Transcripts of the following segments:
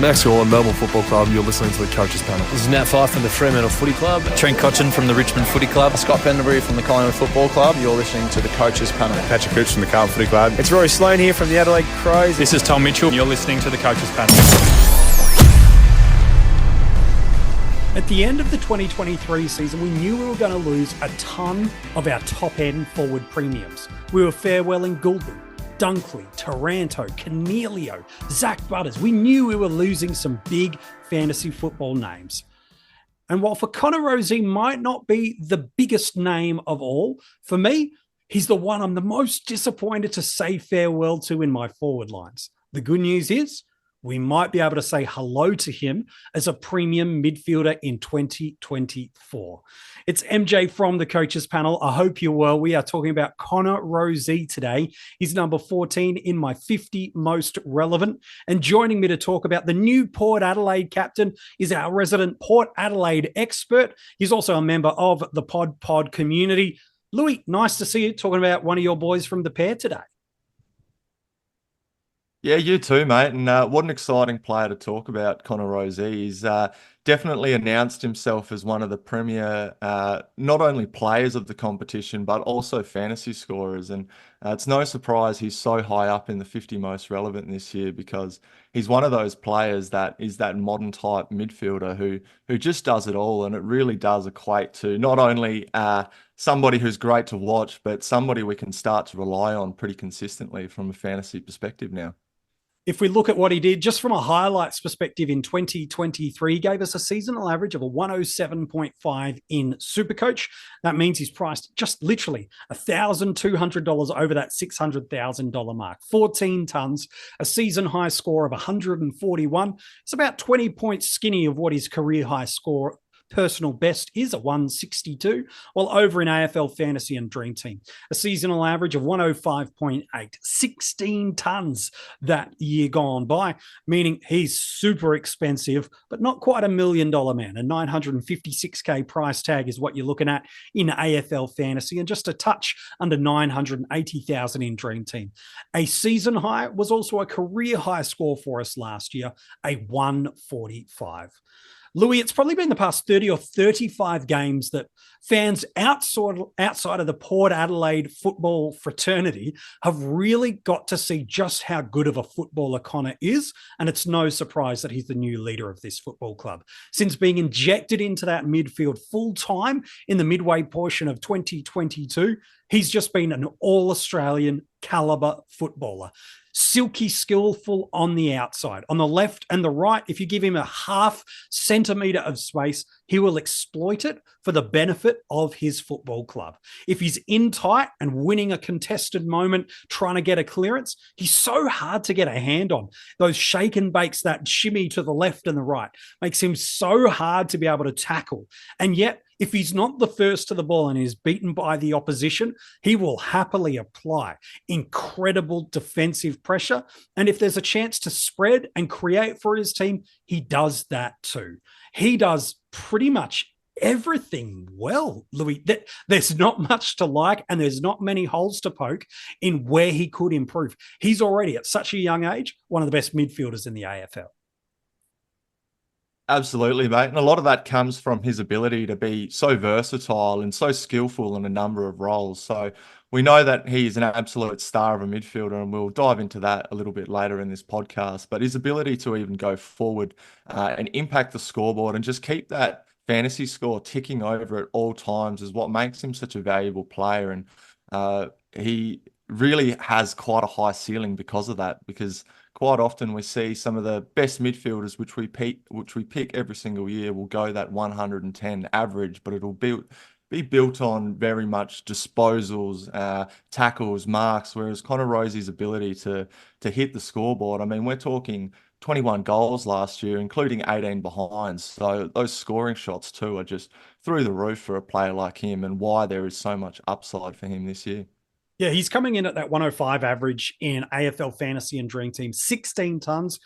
Max Gorlin, Melbourne Football Club. You're listening to the Coaches Panel. This is Nat Fyfe from the Fremantle Footy Club. Trent Cotchin from the Richmond Footy Club. Scott Pendlebury from the Collingwood Football Club. You're listening to the Coaches Panel. Patrick Cooch from the Carlton Footy Club. It's Rory Sloane here from the Adelaide Crows. This is Tom Mitchell. You're listening to the Coaches Panel. At the end of the 2023 season, we knew we were going to lose a ton of our top-end forward premiums. We were farewelling Goulden, Dunkley, Taranto, Cornelio, Zach Butters. We knew we were losing some big fantasy football names. And while for Connor Rozee might not be the biggest name of all, for me, he's the one I'm the most disappointed to say farewell to in my forward lines. The good news is, we might be able to say hello to him as a premium midfielder in 2024. It's MJ from the Coaches Panel. I hope you're well. We are talking about Connor Rozee today. He's number 14 in my 50 most relevant. And joining me to talk about the new Port Adelaide captain is our resident Port Adelaide expert. He's also a member of the Pod community. Louis, nice to see you talking about one of your boys from the pair today. Yeah, you too, mate. And what an exciting player to talk about, Connor Rozee. He's definitely announced himself as one of the premier, not only players of the competition, but also fantasy scorers. And it's no surprise he's so high up in the 50 most relevant this year, because he's one of those players that is that modern type midfielder who just does it all. And it really does equate to not only somebody who's great to watch, but somebody we can start to rely on pretty consistently from a fantasy perspective now. If we look at what he did, just from a highlights perspective in 2023, he gave us a seasonal average of a 107.5 in SuperCoach. That means he's priced just literally $1,200 over that $600,000 mark. 14 tons, a season high score of 141. It's about 20 points skinny of what his career high score personal best is, a 162, while over in AFL Fantasy and Dream Team, a seasonal average of 105.8, 16 tons that year gone by, meaning he's super expensive, but not quite $1 million man. A $956K price tag is what you're looking at in AFL Fantasy, and just a touch under $980,000 in Dream Team. A season high was also a career high score for us last year, a 145. Louis, it's probably been the past 30 or 35 games that fans outside of the Port Adelaide football fraternity have really got to see just how good of a footballer Connor is. And it's no surprise that he's the new leader of this football club. Since being injected into that midfield full-time in the midway portion of 2022, he's just been an all-Australian caliber footballer. Silky skillful on the outside. On the left and the right, if you give him a half centimetre of space, he will exploit it for the benefit of his football club. If he's in tight and winning a contested moment, trying to get a clearance, he's so hard to get a hand on. Those shake and bakes, that shimmy to the left and the right, makes him so hard to be able to tackle. And yet, if he's not the first to the ball and is beaten by the opposition, he will happily apply incredible defensive pressure. And if there's a chance to spread and create for his team, he does that too. He does pretty much everything well, Louis. There's not much to like, and there's not many holes to poke in where he could improve. He's already at such a young age, one of the best midfielders in the AFL. Absolutely, mate. And a lot of that comes from his ability to be so versatile and so skillful in a number of roles. So we know that he's an absolute star of a midfielder, and we'll dive into that a little bit later in this podcast. But his ability to even go forward and impact the scoreboard and just keep that fantasy score ticking over at all times is what makes him such a valuable player. And he really has quite a high ceiling because of that, because quite often we see some of the best midfielders, which we pick every single year, will go that 110 average, but it'll be built on very much disposals, tackles, marks, whereas Connor Rozee's ability to hit the scoreboard, I mean, we're talking 21 goals last year, including 18 behinds. So those scoring shots too are just through the roof for a player like him, and why there is so much upside for him this year. Yeah, he's coming in at that 105 average in AFL Fantasy and Dream Team, 16 tons.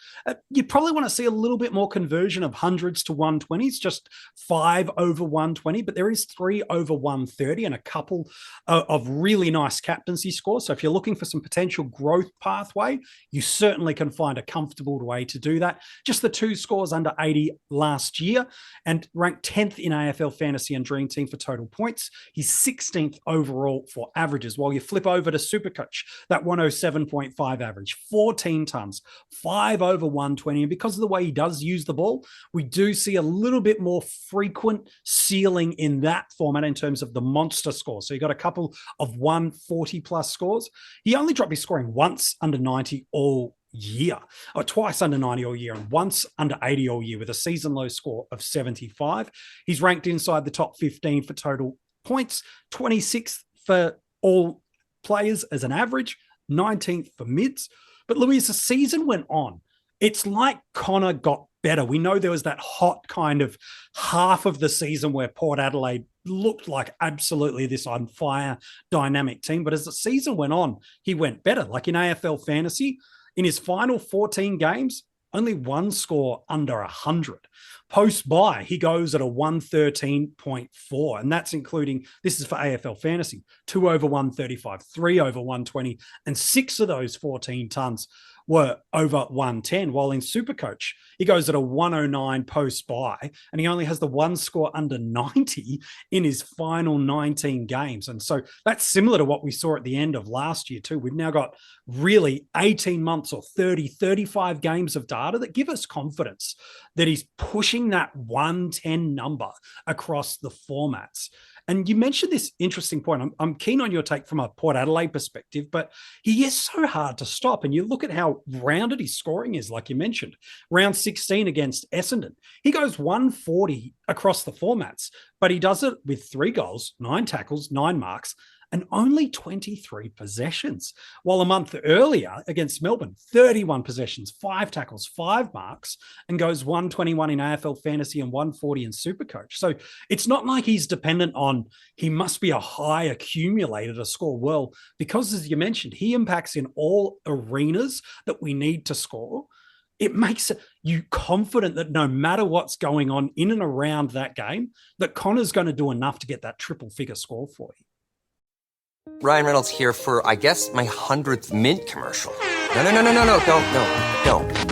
You probably want to see a little bit more conversion of hundreds to 120s, just 5 over 120, but there is 3 over 130 and a couple of really nice captaincy scores. So if you're looking for some potential growth pathway, you certainly can find a comfortable way to do that. Just the 2 scores under 80 last year and ranked 10th in AFL Fantasy and Dream Team for total points. He's 16th overall for averages, while you flip over to SuperCoach, that 107.5 average, 14 tons, 5 over 120. And because of the way he does use the ball, we do see a little bit more frequent ceiling in that format in terms of the monster score. So you got a couple of 140 plus scores. He only dropped his scoring once under 90 all year, or twice under 90 all year, and once under 80 all year with a season low score of 75. He's ranked inside the top 15 for total points, 26th for all players as an average, 19th for mids. But Louis, as the season went on, it's like Connor got better. We know there was that hot kind of half of the season where Port Adelaide looked like absolutely this on fire dynamic team. But as the season went on, he went better. Like in AFL Fantasy, in his final 14 games, only 1 score under 100. Post-buy, he goes at a 113.4, and that's including, this is for AFL Fantasy, 2 over 135, 3 over 120, and 6 of those 14 tons were over 110, while in SuperCoach, he goes at a 109 post-buy, and he only has the 1 score under 90 in his final 19 games. And so that's similar to what we saw at the end of last year too. We've now got really 18 months or 30, 35 games of data that give us confidence that he's pushing that 110 number across the formats. And you mentioned this interesting point. I'm keen on your take from a Port Adelaide perspective, but he is so hard to stop. And you look at how rounded his scoring is, like you mentioned, round 16 against Essendon. He goes 140 across the formats, but he does it with 3 goals, 9 tackles, 9 marks, and only 23 possessions. While a month earlier against Melbourne, 31 possessions, 5 tackles, 5 marks, and goes 121 in AFL Fantasy and 140 in SuperCoach. So it's not like he's dependent on, he must be a high accumulator to score well, because as you mentioned, he impacts in all arenas that we need to score. It makes you confident that no matter what's going on in and around that game, that Connor's going to do enough to get that triple figure score for you. Ryan Reynolds here for, I guess, my 100th Mint commercial. No,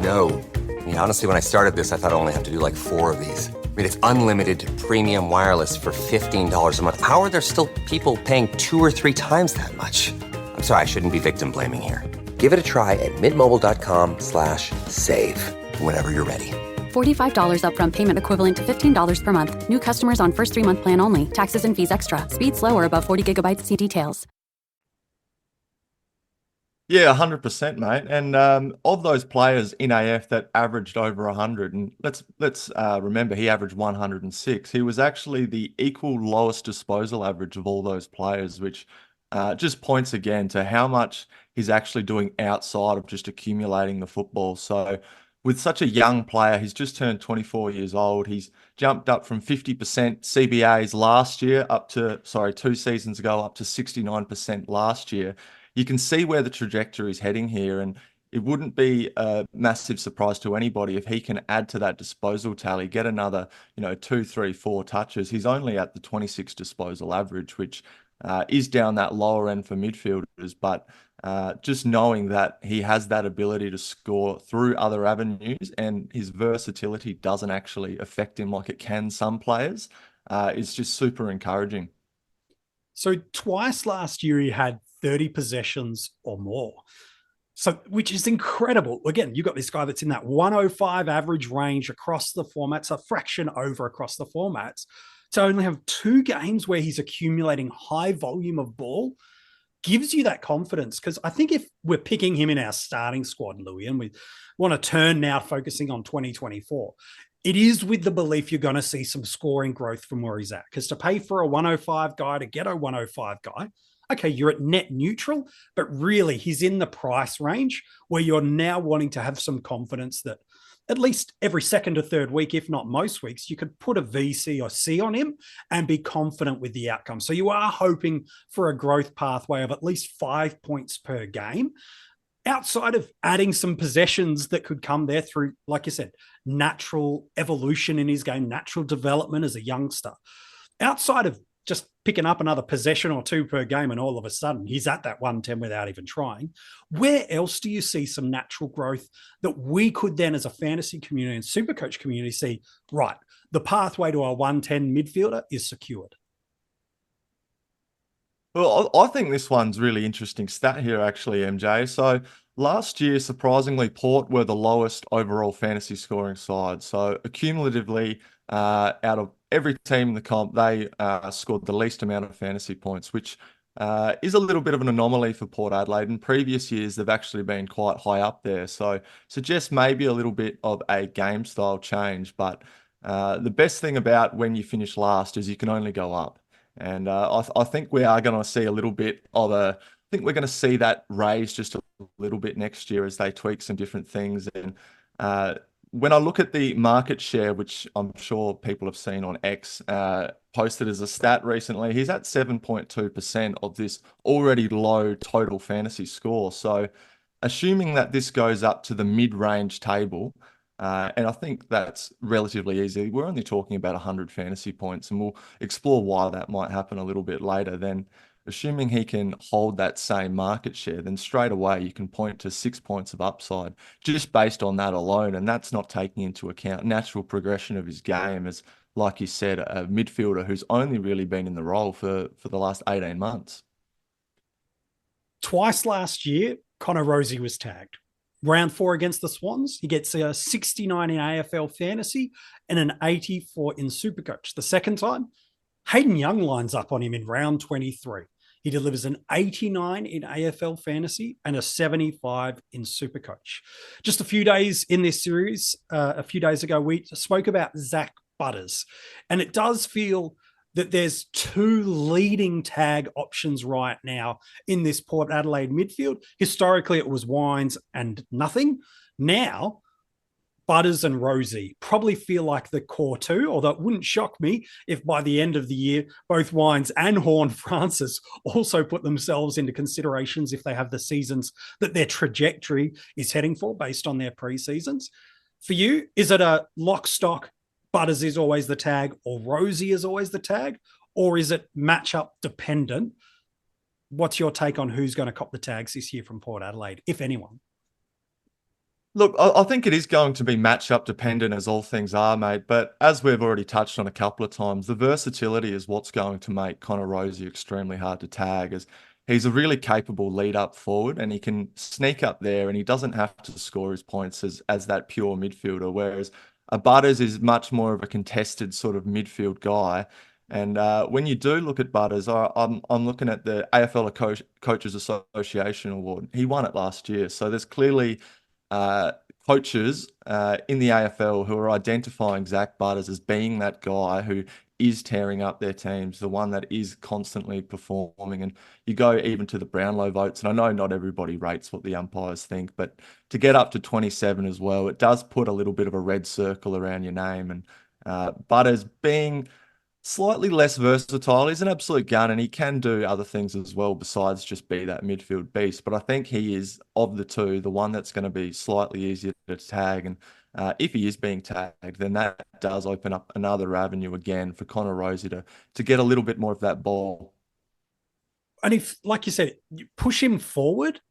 don't. I mean, honestly, when I started this, I thought I only have to do like 4 of these. I mean, it's unlimited premium wireless for $15 a month. How are there still people paying 2 or 3 times that much? I'm sorry, I shouldn't be victim blaming here. Give it a try at mintmobile.com/save. Whenever you're ready. $45 upfront payment equivalent to $15 per month. New customers on first 3-month plan only. Taxes and fees extra. Speed slower above 40 gigabytes. See details. Yeah, 100%, mate. And of those players in AF that averaged over 100, and let's remember he averaged 106. He was actually the equal lowest disposal average of all those players, which just points again to how much he's actually doing outside of just accumulating the football. So with such a young player, he's just turned 24 years old. He's jumped up from 50% CBAs last year up to, 2 seasons ago, up to 69% last year. You can see where the trajectory is heading here, and it wouldn't be a massive surprise to anybody if he can add to that disposal tally, get another, 2, 3, 4 touches. He's only at the 26 disposal average, which is down that lower end for midfielders, but just knowing that he has that ability to score through other avenues and his versatility doesn't actually affect him like it can some players is just super encouraging. So twice last year, he had 30 possessions or more. So, which is incredible. Again, you've got this guy that's in that 105 average range across the formats, a fraction over across the formats. To only have 2 games where he's accumulating high volume of ball gives you that confidence. Because I think if we're picking him in our starting squad, Louis, and we want to turn now focusing on 2024, it is with the belief you're going to see some scoring growth from where he's at. Because to pay for a 105 guy to get a 105 guy, okay, you're at net neutral, but really he's in the price range where you're now wanting to have some confidence that at least every second or third week, if not most weeks, you could put a V, C, or C on him and be confident with the outcome. So you are hoping for a growth pathway of at least 5 points per game, outside of adding some possessions that could come there through, like you said, natural evolution in his game, natural development as a youngster. Outside of just picking up another possession or two per game and all of a sudden he's at that 110 without even trying, where else do you see some natural growth that we could then, as a fantasy community and SuperCoach community, see, right, the pathway to our 110 midfielder is secured? Well, I think this one's really interesting stat here, actually, MJ. So last year, surprisingly, Port were the lowest overall fantasy scoring side. So accumulatively, out of every team in the comp, they scored the least amount of fantasy points, which is a little bit of an anomaly for Port Adelaide. In previous years, they've actually been quite high up there. So suggests maybe a little bit of a game style change. But the best thing about when you finish last is you can only go up. And I think we are going to see a little bit of I think we're going to see that raise just a little bit next year as they tweak some different things. And when I look at the market share, which I'm sure people have seen on X, posted as a stat recently, he's at 7.2% of this already low total fantasy score. So assuming that this goes up to the mid-range table, and I think that's relatively easy. We're only talking about 100 fantasy points, and we'll explore why that might happen a little bit later. Then, assuming he can hold that same market share, then straight away you can point to 6 points of upside just based on that alone. And that's not taking into account natural progression of his game as, like you said, a midfielder who's only really been in the role for the last 18 months. Twice last year, Connor Rozee was tagged. Round 4 against the Swans, he gets a 69 in AFL Fantasy and an 84 in SuperCoach. The second time, Hayden Young lines up on him in round 23. He delivers an 89 in AFL Fantasy and a 75 in SuperCoach. Just a few days in this series, a few days ago, we spoke about Zach Butters, and it does feel that there's two leading tag options right now in this Port Adelaide midfield. Historically, it was Wines and nothing. Now, Butters and Rozee probably feel like the core two, although it wouldn't shock me if by the end of the year, both Wines and Horne-Francis also put themselves into considerations if they have the seasons that their trajectory is heading for based on their pre-seasons. For you, is it a lock, stock, Butters is always the tag, or Rozee is always the tag, or is it matchup dependent? What's your take on who's going to cop the tags this year from Port Adelaide, if anyone? Look, I think it is going to be matchup dependent, as all things are, mate. But as we've already touched on a couple of times, the versatility is what's going to make Connor Rozee extremely hard to tag, as he's a really capable lead-up forward, and he can sneak up there, and he doesn't have to score his points as that pure midfielder, whereas a Butters is much more of a contested sort of midfield guy. And when you do look at Butters, I'm looking at the AFL Coaches Association Award. He won it last year. So there's clearly coaches in the AFL who are identifying Zach Butters as being that guy who is tearing up their teams, the one that is constantly performing. And you go even to the Brownlow votes, and I know not everybody rates what the umpires think, but to get up to 27 as well, it does put a little bit of a red circle around your name. And Butters, being slightly less versatile, is an absolute gun, and he can do other things as well besides just be that midfield beast. But I think he is, of the two, the one that's going to be slightly easier to tag. And if he is being tagged, then that does open up another avenue again for Connor Rozee to get a little bit more of that ball. And if, like you said, you push him forward,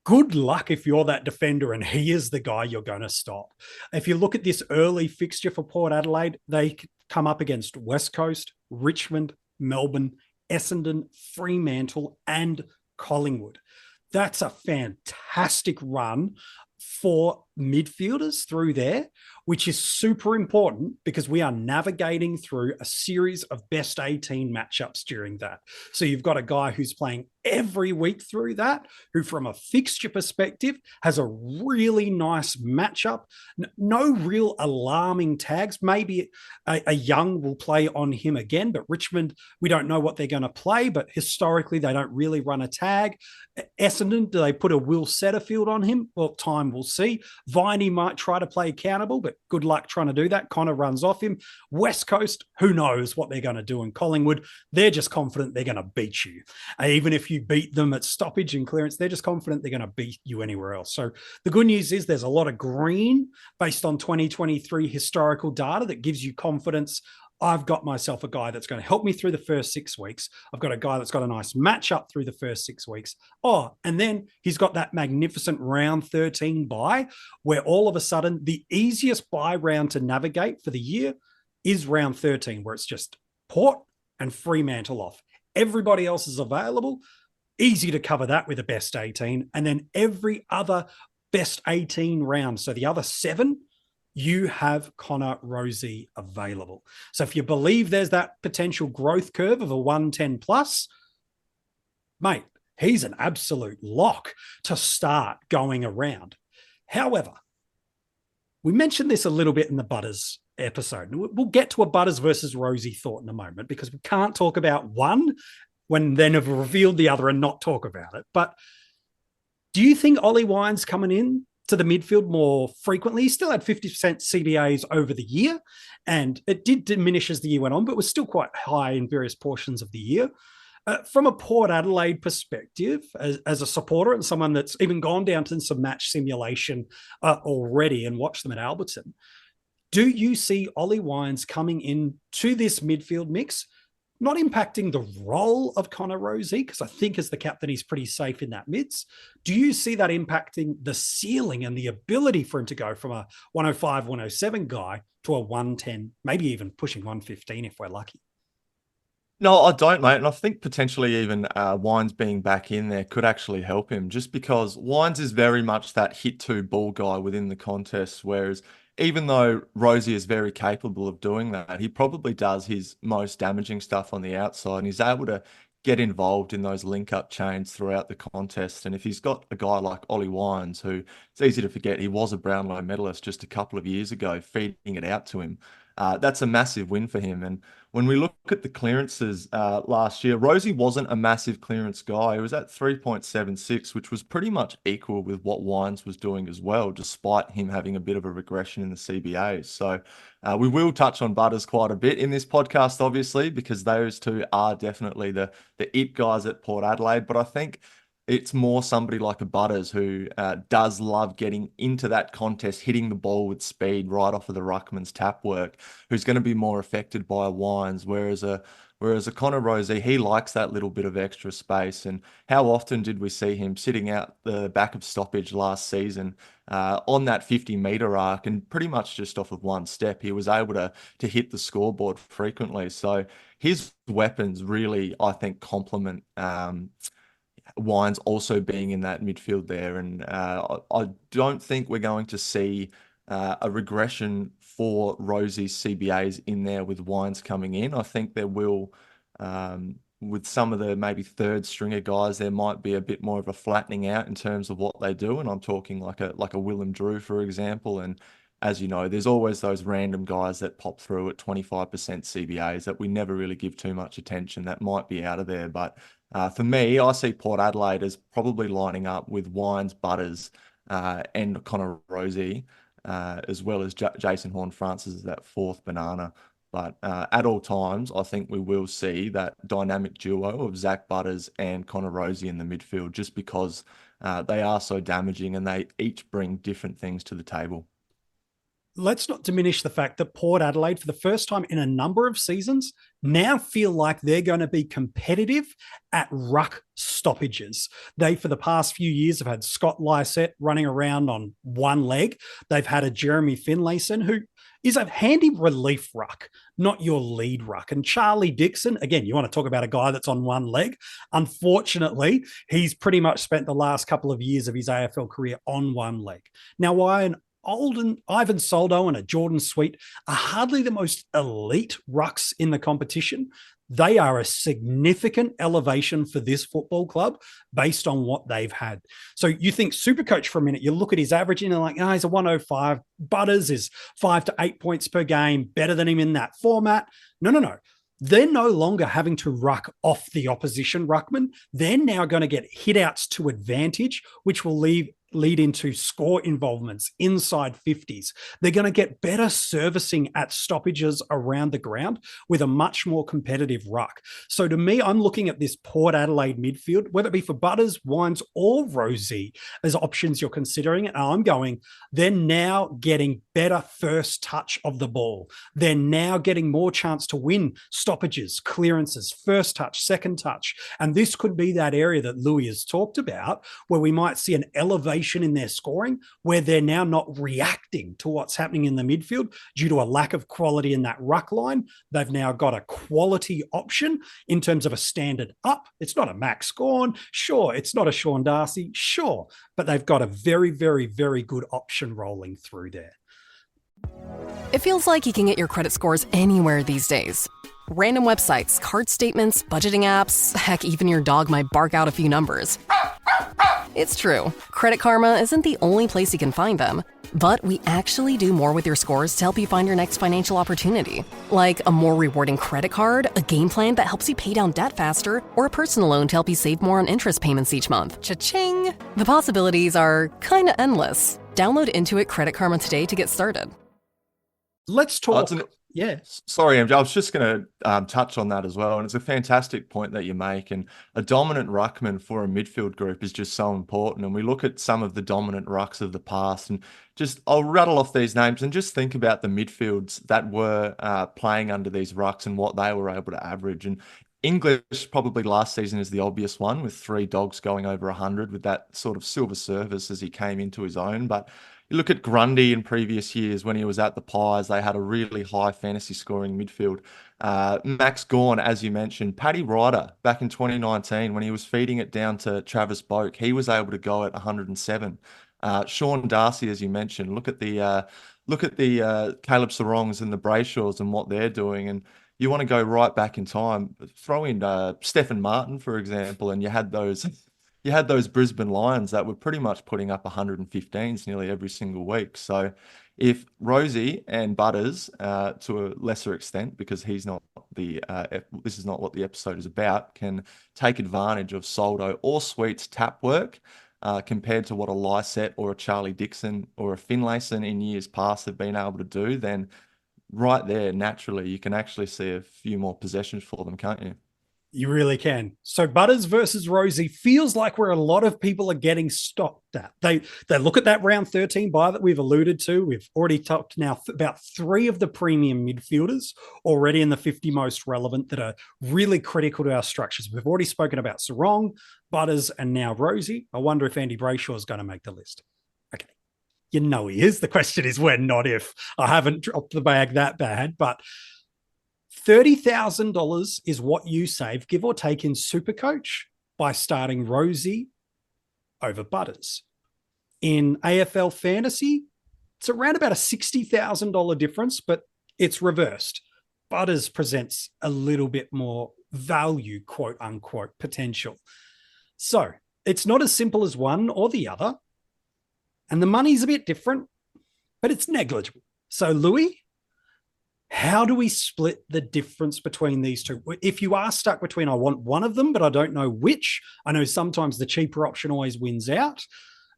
good luck if you're that defender and he is the guy you're going to stop. If you look at this early fixture for Port Adelaide, they come up against West Coast, Richmond, Melbourne, Essendon, Fremantle, and Collingwood. That's a fantastic run for midfielders through there, which is super important because we are navigating through a series of best 18 matchups during that. So you've got a guy who's playing every week through that, who from a fixture perspective has a really nice matchup. No real alarming tags. Maybe a Young will play on him again, but Richmond, we don't know what they're going to play, but historically they don't really run a tag. Essendon, do they put a Will Setterfield on him? Well, time will see. Viney might try to play accountable, but good luck trying to do that. Connor runs off him. West Coast, who knows what they're going to do. And Collingwood, they're just confident they're going to beat you. Even if you beat them at stoppage and clearance, they're just confident they're going to beat you anywhere else. So the good news is there's a lot of green based on 2023 historical data that gives you confidence. I've got myself a guy that's going to help me through the first 6 weeks. I've got a guy that's got a nice matchup through the first 6 weeks. Oh, and then he's got that magnificent round 13 bye where all of a sudden the easiest bye round to navigate for the year is round 13, where it's just Port and Fremantle off. Everybody else is available. Easy to cover that with a best 18. And then every other best 18 round, so the other 7, you have Connor Rozee available. So if you believe there's that potential growth curve of a 110 plus, mate, he's an absolute lock to start going around. However, we mentioned this a little bit in the Butters episode. We'll get to a Butters versus Rozee thought in a moment, because we can't talk about one when then have revealed the other and not talk about it. But do you think Ollie Wines coming in to the midfield more frequently? He still had 50% CBAs over the year, and it did diminish as the year went on, but was still quite high in various portions of the year. From a Port Adelaide perspective, as a supporter and someone that's even gone down to some match simulation already and watched them at Alberton, do you see Ollie Wines coming in to this midfield mix, not impacting the role of Connor Rozee, because I think as the captain, he's pretty safe in that midst? Do you see that impacting the ceiling and the ability for him to go from a 105, 107 guy to a 110, maybe even pushing 115 if we're lucky? No, I don't, mate. And I think potentially even Wines being back in there could actually help him, just because Wines is very much that hit to ball guy within the contest, whereas even though Rozee is very capable of doing that, he probably does his most damaging stuff on the outside, and he's able to get involved in those link-up chains throughout the contest. And if he's got a guy like Ollie Wines, who it's easy to forget he was a Brownlow medalist just a couple of years ago, feeding it out to him, that's a massive win for him. And when we look at the clearances last year, Rozee wasn't a massive clearance guy. He was at 3.76, which was pretty much equal with what Wines was doing as well, despite him having a bit of a regression in the CBAs. So we will touch on Butters quite a bit in this podcast, obviously, because those two are definitely the it guys at Port Adelaide. But I think it's more somebody like a Butters who does love getting into that contest, hitting the ball with speed right off of the ruckman's tap work, who's going to be more affected by Wines, whereas a Connor Rozee, he likes that little bit of extra space. And how often did we see him sitting out the back of stoppage last season on that 50-meter arc, and pretty much just off of one step, he was able to hit the scoreboard frequently. So his weapons really, I think, complement Wines also being in that midfield there. And I don't think we're going to see a regression for Rozee's CBAs in there with Wines coming in. I think there will, with some of the maybe third stringer guys, there might be a bit more of a flattening out in terms of what they do. And I'm talking like a Willem Drew, for example. And as you know, there's always those random guys that pop through at 25% CBAs that we never really give too much attention, that might be out of there. But for me, I see Port Adelaide as probably lining up with Wines, Butters, and Connor Rozee, as well as Jason Horne-Francis as that fourth banana. But at all times, I think we will see that dynamic duo of Zach Butters and Connor Rozee in the midfield, just because they are so damaging and they each bring different things to the table. Let's not diminish the fact that Port Adelaide, for the first time in a number of seasons, now feel like they're going to be competitive at ruck stoppages. They, for the past few years, have had Scott Lysette running around on one leg. They've had a Jeremy Finlayson, who is a handy relief ruck, not your lead ruck. And Charlie Dixon, again, you want to talk about a guy that's on one leg. Unfortunately, he's pretty much spent the last couple of years of his AFL career on one leg. Now, why an Ivan Soldo and a Jordan Sweet are hardly the most elite rucks in the competition, they are a significant elevation for this football club based on what they've had. So you think SuperCoach for a minute, you look at his average and you're like, he's a 105. Butters is 5 to 8 points per game, better than him in that format. No. They're no longer having to ruck off the opposition ruckman. They're now going to get hit outs to advantage, which will leave lead into score involvements inside 50s. They're going to get better servicing at stoppages around the ground with a much more competitive ruck. So to me, I'm looking at this Port Adelaide midfield, whether it be for Butters, Wines, or Rozee as options you're considering it. And I'm going, they're now getting better first touch of the ball. They're now getting more chance to win stoppages, clearances, first touch, second touch. And this could be that area that Louis has talked about, where we might see an elevation in their scoring, where they're now not reacting to what's happening in the midfield due to a lack of quality in that ruck line. They've now got a quality option in terms of a standard up. It's not a Max Gawn, sure. It's not a Sean Darcy, sure. But they've got a very, very, very good option rolling through there. It feels like you can get your credit scores anywhere these days. Random websites, card statements, budgeting apps, heck, even your dog might bark out a few numbers. It's true. Credit Karma isn't the only place you can find them. But we actually do more with your scores to help you find your next financial opportunity. Like a more rewarding credit card, a game plan that helps you pay down debt faster, or a personal loan to help you save more on interest payments each month. Cha-ching! The possibilities are kinda endless. Download Intuit Credit Karma today to get started. Let's talk. Sorry, MJ. I was just going to touch on that as well. And it's a fantastic point that you make. And a dominant ruckman for a midfield group is just so important. And we look at some of the dominant rucks of the past, and I'll rattle off these names and just think about the midfields that were playing under these rucks and what they were able to average. And English probably last season is the obvious one, with 3 dogs going over 100 with that sort of silver service as he came into his own. But you look at Grundy in previous years when he was at the Pies, they had a really high fantasy scoring midfield. Max Gawn, as you mentioned, Paddy Ryder back in 2019 when he was feeding it down to Travis Boak, he was able to go at 107. Sean Darcy, as you mentioned, look at the Caleb Sarongs and the Brayshaws and what they're doing. And you want to go right back in time, throw in Stephen Martin, for example, and you had those Brisbane Lions that were pretty much putting up 115s nearly every single week. So if Rozee and Butters, to a lesser extent, because he's not this is not what the episode is about, can take advantage of Soldo or Sweet's tap work compared to what a Lysette or a Charlie Dixon or a Finlayson in years past have been able to do, then right there, naturally, you can actually see a few more possessions for them, can't you? You really can. So Butters versus Rozee feels like where a lot of people are getting stopped at. They look at that round 13 buy that we've alluded to. We've already talked now about 3 of the premium midfielders already in the 50 most relevant that are really critical to our structures. We've already spoken about Sarong, Butters, and now Rozee. I wonder if Andy Brayshaw is going to make the list. Okay. You know he is. The question is when, not if. I haven't dropped the bag that bad, but $30,000 is what you save, give or take, in SuperCoach by starting Rozee over Butters. In AFL Fantasy, it's around about a $60,000 difference, but it's reversed. Butters presents a little bit more value, quote unquote, potential. So it's not as simple as one or the other. And the money's a bit different, but it's negligible. So Louis, how do we split the difference between these two? If you are stuck between, I want one of them, but I don't know which, I know sometimes the cheaper option always wins out.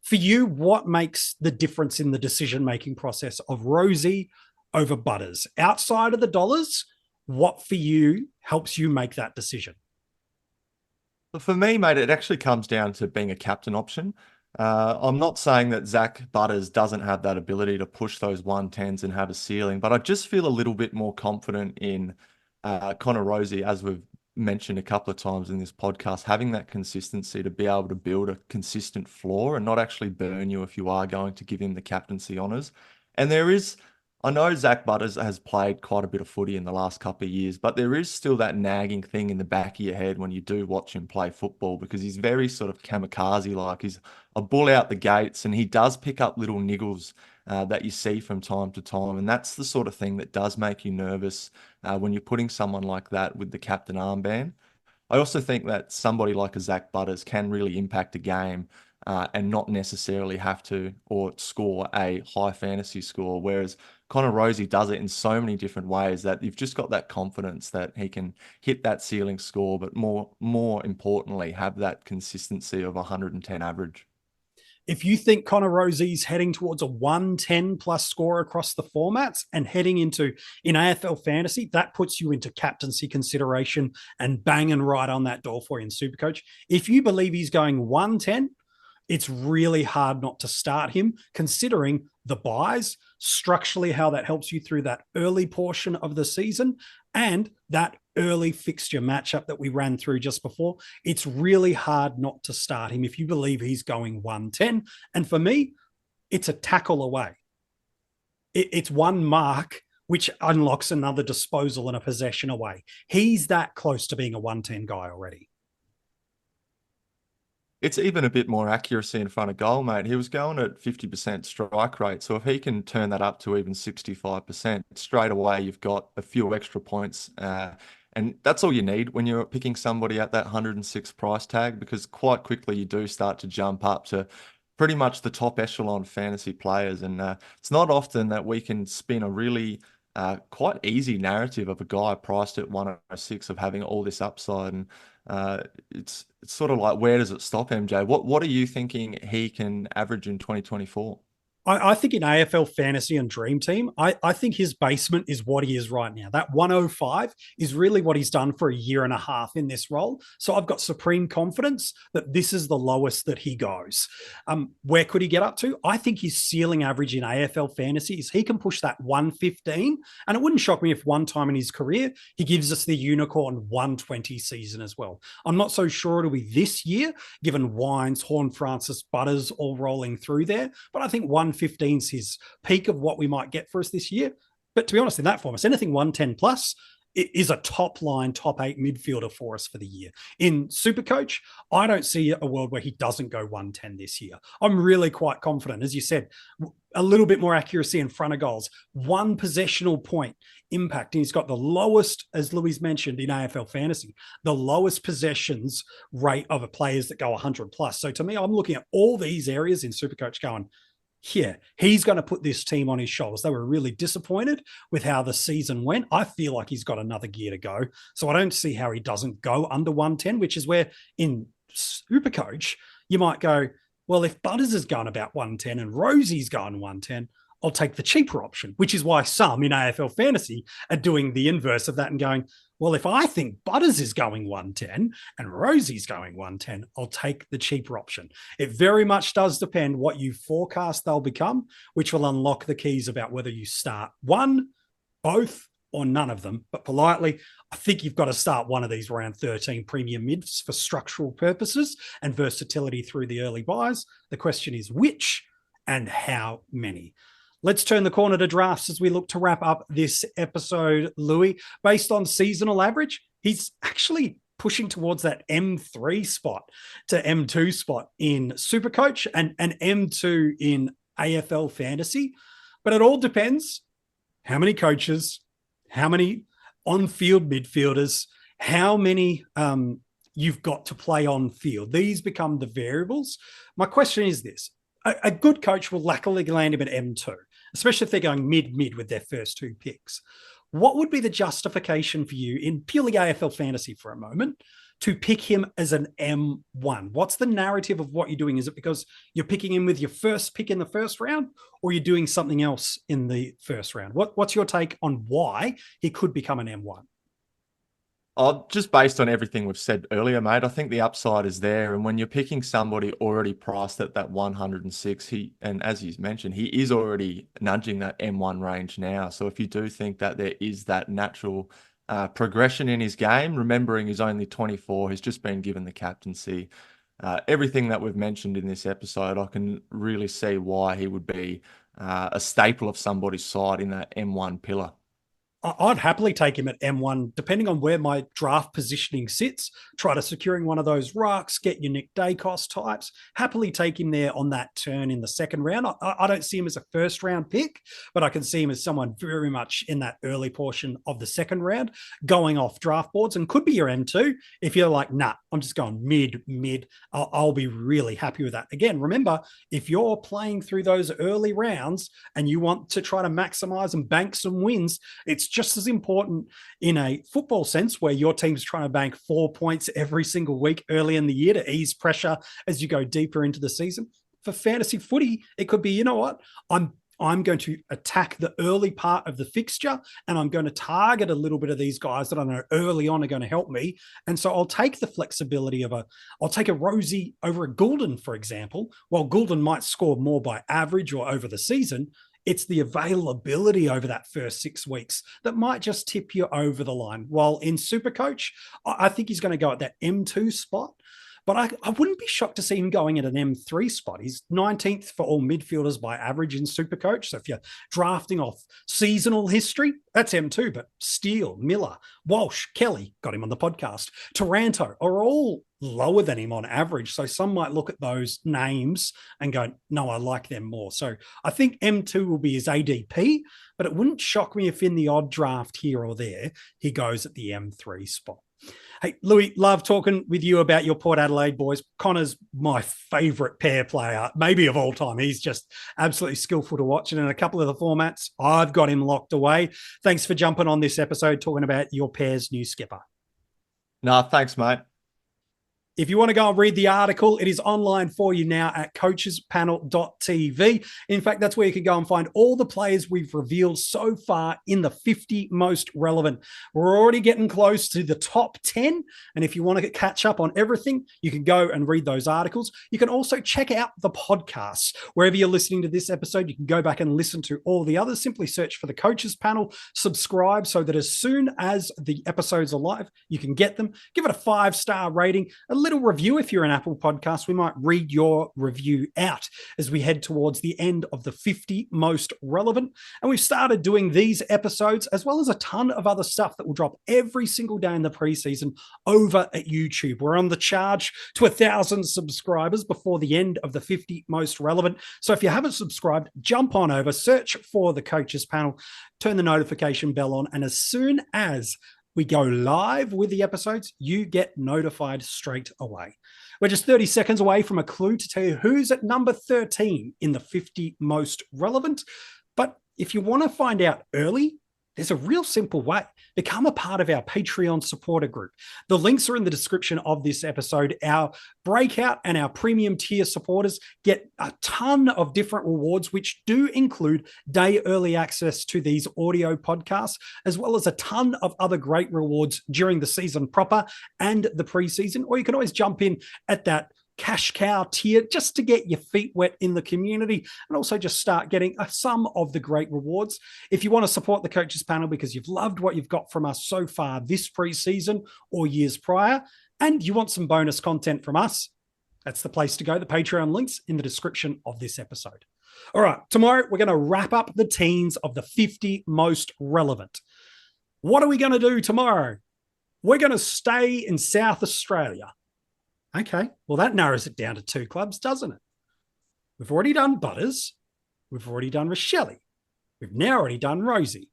For you, what makes the difference in the decision-making process of Rozee over Butters? Outside of the dollars, what for you helps you make that decision? For me, mate, it actually comes down to being a captain option. I'm not saying that Zach Butters doesn't have that ability to push those 110s and have a ceiling, but I just feel a little bit more confident in Connor Rozee, as we've mentioned a couple of times in this podcast, having that consistency to be able to build a consistent floor and not actually burn you if you are going to give him the captaincy honours. And I know Zach Butters has played quite a bit of footy in the last couple of years, but there is still that nagging thing in the back of your head when you do watch him play football, because he's very sort of kamikaze-like. He's a bull out the gates, and he does pick up little niggles that you see from time to time. And that's the sort of thing that does make you nervous when you're putting someone like that with the captain armband. I also think that somebody like a Zach Butters can really impact a game and not necessarily have to or score a high fantasy score, whereas Connor Rozee does it in so many different ways that you've just got that confidence that he can hit that ceiling score, but more importantly, have that consistency of 110 average. If you think Connor Rozee's heading towards a 110 plus score across the formats and heading into in AFL fantasy, that puts you into captaincy consideration and banging right on that door for you in SuperCoach. If you believe he's going 110, it's really hard not to start him, considering the buys, structurally how that helps you through that early portion of the season, and that early fixture matchup that we ran through just before. It's really hard not to start him if you believe he's going 110. And for me, it's a tackle away. It's one mark which unlocks another disposal and a possession away. He's that close to being a 110 guy already. It's even a bit more accuracy in front of goal, mate. He was going at 50% strike rate. So if he can turn that up to even 65%, straight away you've got a few extra points. And that's all you need when you're picking somebody at that 106 price tag, because quite quickly you do start to jump up to pretty much the top echelon fantasy players. And it's not often that we can spin a really quite easy narrative of a guy priced at 106 of having all this upside. And it's sort of like, where does it stop, MJ? What are you thinking he can average in 2024? I think in AFL Fantasy and Dream Team, I think his basement is what he is right now. That 105 is really what he's done for a year and a half in this role. So I've got supreme confidence that this is the lowest that he goes. Where could he get up to? I think his ceiling average in AFL Fantasy is he can push that 115. And it wouldn't shock me if one time in his career, he gives us the unicorn 120 season as well. I'm not so sure it'll be this year, given Wines, Horn, Francis, Butters all rolling through there. But I think 115's his peak of what we might get for us this year. But to be honest, in that form, it's anything 110 plus, it is a top line, top 8 midfielder for us for the year. In SuperCoach, I don't see a world where he doesn't go 110 this year. I'm really quite confident. As you said, a little bit more accuracy in front of goals, one possessional point impact. And he's got the lowest, as Louis mentioned in AFL Fantasy, the lowest possessions rate of a players that go 100 plus. So to me, I'm looking at all these areas in SuperCoach going, yeah, he's going to put this team on his shoulders. They were really disappointed with how the season went. I feel like he's got another gear to go. So I don't see how he doesn't go under 110, which is where in SuperCoach, you might go, well, if Butters is going about 110 and Rozee's going 110, I'll take the cheaper option, which is why some in AFL Fantasy are doing the inverse of that and going, well, if I think Butters is going 110 and Rozee's going 110, I'll take the cheaper option. It very much does depend what you forecast they'll become, which will unlock the keys about whether you start one, both, or none of them. But politely, I think you've got to start one of these round 13 premium mids for structural purposes and versatility through the early buys. The question is which and how many. Let's turn the corner to drafts as we look to wrap up this episode, Louis. Based on seasonal average, he's actually pushing towards that M3 spot to M2 spot in SuperCoach and M2 in AFL Fantasy. But it all depends how many coaches, how many on-field midfielders, how many you've got to play on field. These become the variables. My question is this. A good coach will luckily land him at M2, especially if they're going mid with their first 2 picks. What would be the justification for you in purely AFL Fantasy for a moment to pick him as an M1? What's the narrative of what you're doing? Is it because you're picking him with your first pick in the first round, or you're doing something else in the first round? What's your take on why he could become an M1? Just based on everything we've said earlier, mate, I think the upside is there. And when you're picking somebody already priced at that 106, and as you mentioned, he is already nudging that M1 range now. So if you do think that there is that natural progression in his game, remembering he's only 24, he's just been given the captaincy. Everything that we've mentioned in this episode, I can really see why he would be a staple of somebody's side in that M1 pillar. I'd happily take him at M1, depending on where my draft positioning sits. Try to securing one of those rucks, get your Nick Dacos types. Happily take him there on that turn in the second round. I don't see him as a first round pick, but I can see him as someone very much in that early portion of the second round, going off draft boards, and could be your M2. If you're like, nah, I'm just going mid, I'll be really happy with that. Again, remember, if you're playing through those early rounds and you want to try to maximize and bank some wins, it's just as important in a football sense where your team's trying to bank 4 points every single week early in the year to ease pressure as you go deeper into the season. for fantasy footy, it could be, you know what, I'm going to attack the early part of the fixture and I'm going to target a little bit of these guys that I know early on are going to help me. And so I'll take the flexibility of I'll take a Rozee over a Goulden, for example. While Goulden might score more by average or over the season, it's the availability over that first 6 weeks that might just tip you over the line. While in SuperCoach, I think he's going to go at that M2 spot. But I wouldn't be shocked to see him going at an M3 spot. He's 19th for all midfielders by average in SuperCoach. So if you're drafting off seasonal history, that's M2. But Steele, Miller, Walsh, Kelly, got him on the podcast, Taranto are all lower than him on average. So some might look at those names and go, no, I like them more. So I think M2 will be his ADP, but it wouldn't shock me if in the odd draft here or there, he goes at the M3 spot. Hey, Louis, love talking with you about your Port Adelaide boys. Connor's my favourite pair player, maybe of all time. He's just absolutely skillful to watch. And in a couple of the formats, I've got him locked away. Thanks for jumping on this episode, talking about your pair's new skipper. No, thanks, mate. If you want to go and read the article, it is online for you now at coachespanel.tv. In fact, that's where you can go and find all the players we've revealed so far in the 50 most relevant. We're already getting close to the top 10. And if you want to catch up on everything, you can go and read those articles. You can also check out the podcasts. Wherever you're listening to this episode, you can go back and listen to all the others. Simply search for the Coaches Panel, subscribe so that as soon as the episodes are live, you can get them. Give it a 5-star rating, a little review. If you're an Apple podcast, we might read your review out as we head towards the end of the 50 most relevant. And we've started doing these episodes as well as a ton of other stuff that will drop every single day in the preseason over at YouTube. We're on the charge to 1,000 subscribers before the end of the 50 most relevant. So if you haven't subscribed, jump on over, search for the Coaches Panel, turn the notification bell on, and as soon as we go live with the episodes, you get notified straight away. We're just 30 seconds away from a clue to tell you who's at number 13 in the 50 most relevant. But if you want to find out early, there's a real simple way. Become a part of our Patreon supporter group. The links are in the description of this episode. Our breakout and our premium tier supporters get a ton of different rewards, which do include day early access to these audio podcasts, as well as a ton of other great rewards during the season proper and the preseason. Or you can always jump in at that cash cow tier just to get your feet wet in the community and also just start getting some of the great rewards. If you want to support the Coaches Panel because you've loved what you've got from us so far this preseason or years prior, and you want some bonus content from us, that's the place to go. The Patreon links in the description of this episode. All right, tomorrow we're going to wrap up the teens of the 50 most relevant. What are we going to do tomorrow? We're going to stay in South Australia. Okay, well, that narrows it down to 2 clubs, doesn't it? We've already done Butters. We've already done Rochelle. We've now already done Rozee.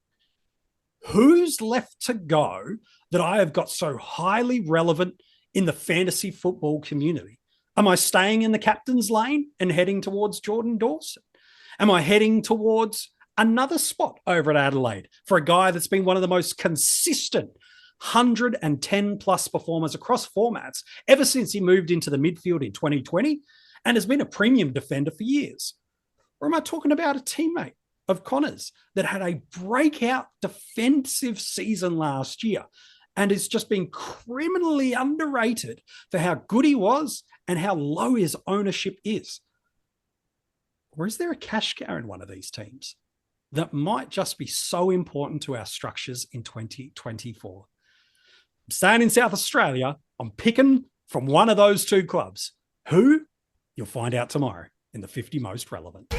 Who's left to go that I have got so highly relevant in the fantasy football community? Am I staying in the captain's lane and heading towards Jordan Dawson? Am I heading towards another spot over at Adelaide for a guy that's been one of the most consistent 110 plus performers across formats ever since he moved into the midfield in 2020 and has been a premium defender for years? Or am I talking about a teammate of Connor's that had a breakout defensive season last year and is just being criminally underrated for how good he was and how low his ownership is? Or is there a cash cow in one of these teams that might just be so important to our structures in 2024? I'm staying in South Australia. I'm picking from one of those 2 clubs. Who? You'll find out tomorrow in the 50 most relevant.